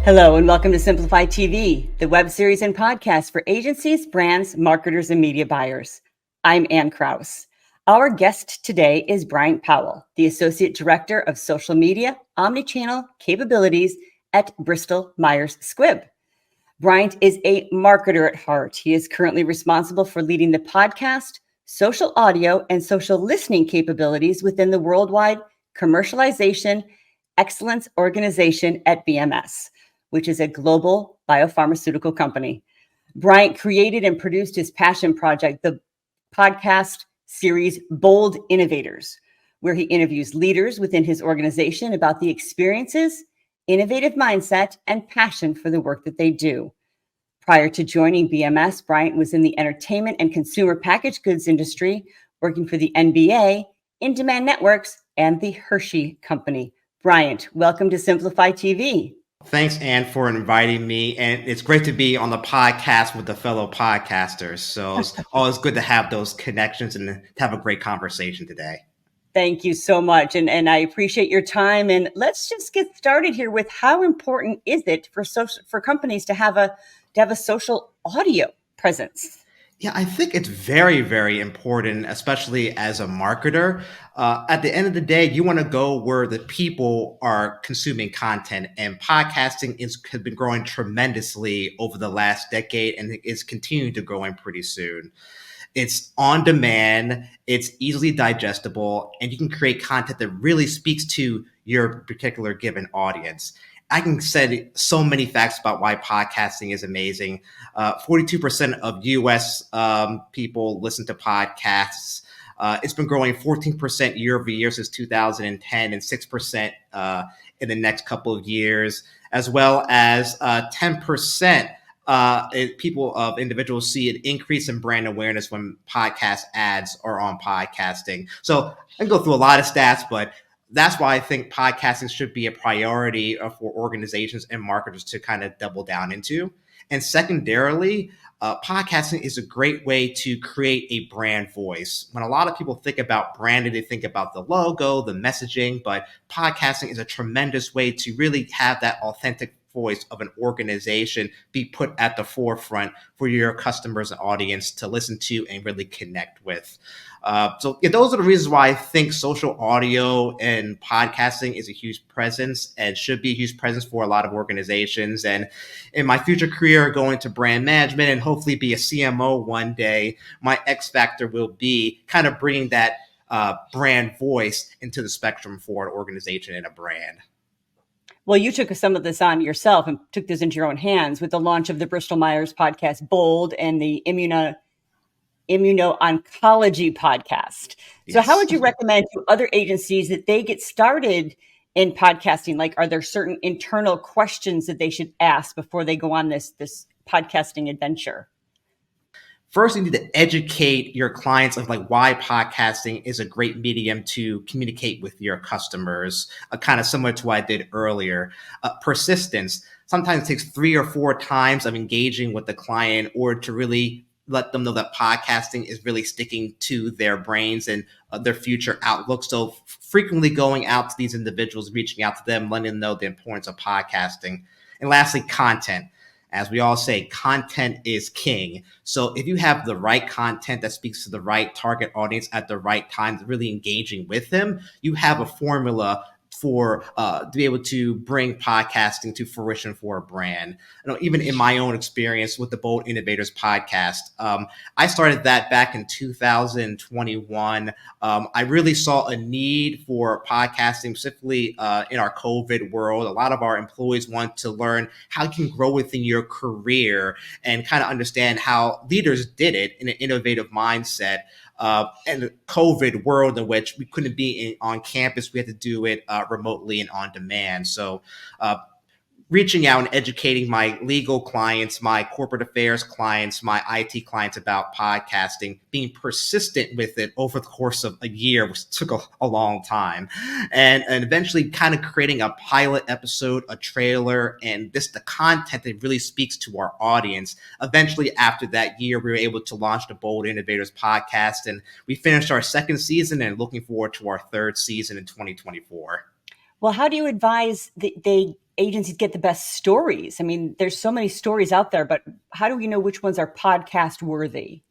Hello and welcome to Simplify TV, the web series and podcast for agencies, brands, marketers, and media buyers. I'm Ann Krause. Our guest today is Bryant Powell, the Associate Director of Social Media, Omnichannel Capabilities at Bristol Myers Squibb. Bryant is a marketer at heart. He is currently responsible for leading the podcast, social audio, and social listening capabilities within the worldwide commercialization excellence organization at BMS, which is a global biopharmaceutical company. Bryant created and produced his passion project, the podcast series Bold Innovators, where he interviews leaders within his organization about the experiences, innovative mindset, and passion for the work that they do. Prior to joining BMS, Bryant was in the entertainment and consumer packaged goods industry, working for the NBA, In-Demand Networks, and the Hershey Company. Bryant, welcome to Simplify TV. Thanks, Ann, for inviting me. And it's great to be on the podcast with the fellow podcasters. So it's always good to have those connections and to have a great conversation today. Thank you so much. And I appreciate your time. And let's just get started here with how important is it for companies to have a social audio presence? Yeah, I think it's very, very important, especially as a marketer. At the end of the day, you want to go where the people are consuming content, and podcasting has been growing tremendously over the last decade and is continuing to growing pretty soon. It's on demand, it's easily digestible, and you can create content that really speaks to your particular given audience. I can say so many facts about why podcasting is amazing. 42% of US people listen to podcasts. It's been growing 14% year over year since 2010 and 6% in the next couple of years, as well as 10% individuals see an increase in brand awareness when podcast ads are on podcasting. So I can go through a lot of stats, but that's why I think podcasting should be a priority for organizations and marketers to kind of double down into. And secondarily, podcasting is a great way to create a brand voice. When a lot of people think about branding, they think about the logo, the messaging, but podcasting is a tremendous way to really have that authentic voice of an organization be put at the forefront for your customers and audience to listen to and really connect with. Those are the reasons why I think social audio and podcasting is a huge presence and should be a huge presence for a lot of organizations. And in my future career, going to brand management and hopefully be a CMO one day, my X factor will be kind of bringing that brand voice into the spectrum for an organization and a brand. Well, you took some of this on yourself and took this into your own hands with the launch of the Bristol Myers podcast, Bold, and the immuno-oncology podcast. Yes. So how would you recommend to other agencies that they get started in podcasting? Like, are there certain internal questions that they should ask before they go on this podcasting adventure? First, you need to educate your clients of like why podcasting is a great medium to communicate with your customers, kind of similar to what I did earlier. Persistence. Sometimes it takes 3 or 4 times of engaging with the client or to really let them know that podcasting is really sticking to their brains and their future outlook. So frequently going out to these individuals, reaching out to them, letting them know the importance of podcasting. And lastly, content. As we all say, content is king. So if you have the right content that speaks to the right target audience at the right time, really engaging with them, you have a formula for to be able to bring podcasting to fruition for a brand. Even in my own experience with the Bold Innovators podcast, I started that back in 2021. I really saw a need for podcasting, specifically in our COVID world. A lot of our employees want to learn how you can grow within your career and kind of understand how leaders did it in an innovative mindset. And the COVID world in which we couldn't be on campus, we had to do it remotely and on demand. So reaching out and educating my legal clients, my corporate affairs clients, my IT clients about podcasting, being persistent with it over the course of a year, which took a long time, and eventually kind of creating a pilot episode, a trailer, and the content that really speaks to our audience. Eventually, after that year, we were able to launch the Bold Innovators podcast, and we finished our 2nd season and looking forward to our 3rd season in 2024. Well, how do you advise they agencies get the best stories? I mean, there's so many stories out there, but how do we know which ones are podcast worthy?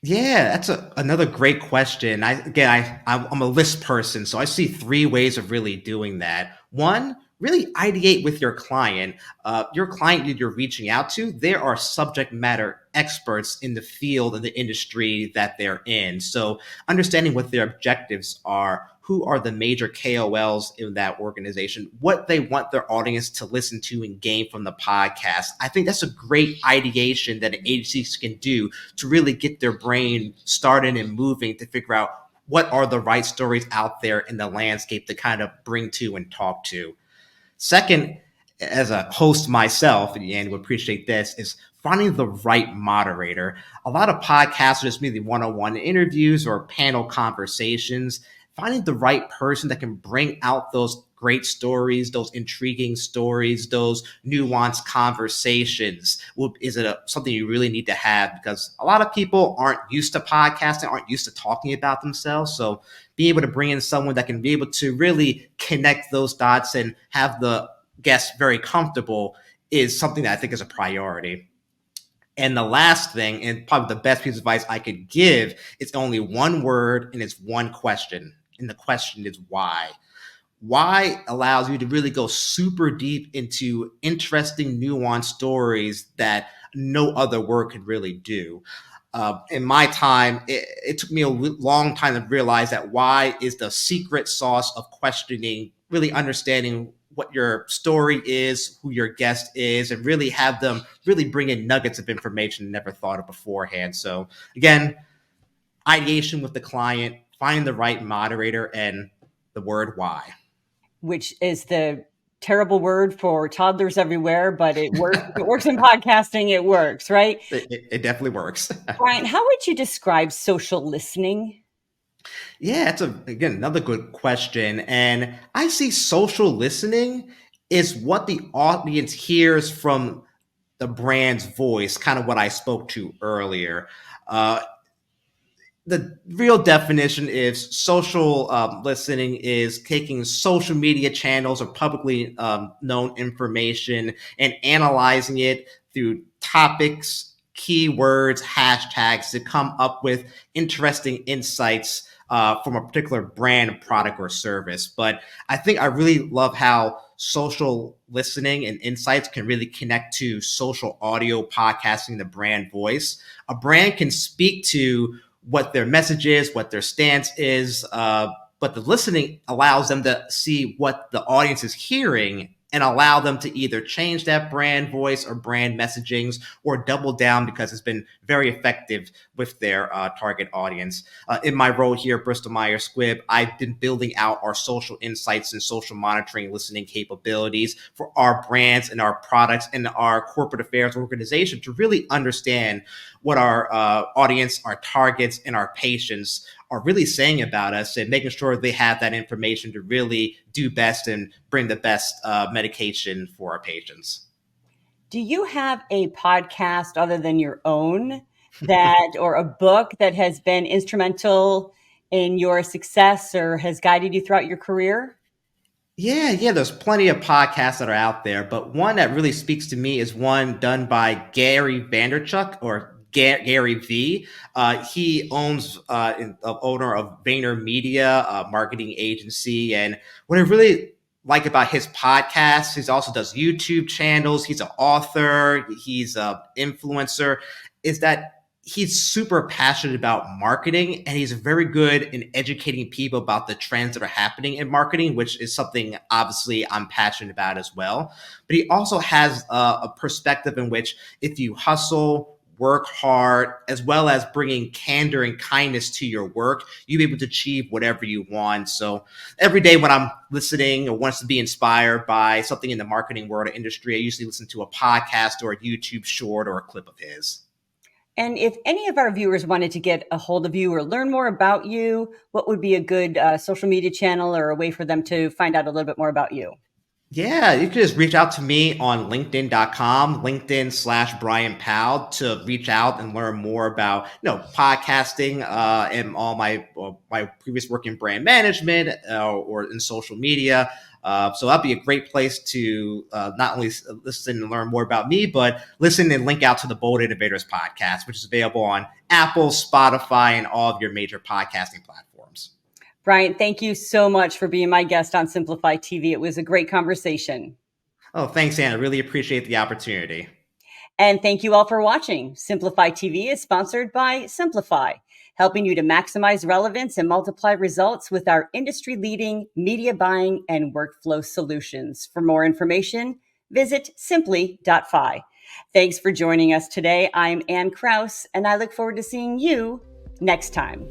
Yeah, that's another great question. I'm a list person, so I see three ways of really doing that. One, really ideate with your client that you're reaching out to. There are subject matter experts in the field and the industry that they're in. So understanding what their objectives are, who are the major KOLs in that organization, what they want their audience to listen to and gain from the podcast. I think that's a great ideation that agencies can do to really get their brain started and moving to figure out what are the right stories out there in the landscape to kind of bring to and talk to. Second, as a host myself, and would appreciate this, is finding the right moderator. A lot of podcasters, maybe one-on-one interviews or panel conversations, finding the right person that can bring out those great stories, those intriguing stories, those nuanced conversations. Is it something you really need to have? Because a lot of people aren't used to podcasting, aren't used to talking about themselves. So being able to bring in someone that can be able to really connect those dots and have the guests very comfortable is something that I think is a priority. And the last thing, and probably the best piece of advice I could give, it's only one word and it's one question. And the question is why? Why allows you to really go super deep into interesting, nuanced stories that no other word could really do. In my time, it took me a long time to realize that why is the secret sauce of questioning, really understanding what your story is, who your guest is, and really have them really bring in nuggets of information never thought of beforehand. So again, ideation with the client, find the right moderator, and the word why. Which is the terrible word for toddlers everywhere, but it works. It works in podcasting. It works, right? It definitely works. Brian, how would you describe social listening? Yeah, it's again another good question. And I see social listening is what the audience hears from the brand's voice, kind of what I spoke to earlier. Uh, the real definition is social listening is taking social media channels or publicly known information and analyzing it through topics, keywords, hashtags to come up with interesting insights from a particular brand, product, or service. But I think I really love how social listening and insights can really connect to social audio podcasting, the brand voice. A brand can speak to what their message is, what their stance is, but the listening allows them to see what the audience is hearing and allow them to either change that brand voice or brand messagings or double down because it's been very effective with their target audience. In my role here at Bristol Myers Squibb, I've been building out our social insights and social monitoring listening capabilities for our brands and our products and our corporate affairs organization to really understand what our audience, our targets, and our patients are really saying about us and making sure they have that information to really do best and bring the best medication for our patients. Do you have a podcast other than your own that, or a book that has been instrumental in your success or has guided you throughout your career? Yeah, there's plenty of podcasts that are out there, but one that really speaks to me is one done by Gary Vaynerchuk or Gary V. He owns owner of VaynerMedia, a marketing agency, and what I really like about his podcast, he also does YouTube channels. He's an author, he's an influencer, is that he's super passionate about marketing and he's very good in educating people about the trends that are happening in marketing, which is something obviously I'm passionate about as well. But he also has a perspective in which if you hustle, work hard, as well as bringing candor and kindness to your work, you'll be able to achieve whatever you want. So every day when I'm listening or wants to be inspired by something in the marketing world or industry, I usually listen to a podcast or a YouTube short or a clip of his. And if any of our viewers wanted to get a hold of you or learn more about you, what would be a good social media channel or a way for them to find out a little bit more about you? Yeah, you can just reach out to me on LinkedIn.com, LinkedIn/Brian Powell to reach out and learn more about, podcasting and all my previous work in brand management or in social media. So that'll be a great place to not only listen and learn more about me, but listen and link out to the Bold Innovators podcast, which is available on Apple, Spotify, and all of your major podcasting platforms. Bryant, thank you so much for being my guest on Simplify TV. It was a great conversation. Oh, thanks, Anna. Really appreciate the opportunity. And thank you all for watching. Simplify TV is sponsored by Simplify, helping you to maximize relevance and multiply results with our industry-leading media buying and workflow solutions. For more information, visit simply.fi. Thanks for joining us today. I'm Ann Krause, and I look forward to seeing you next time.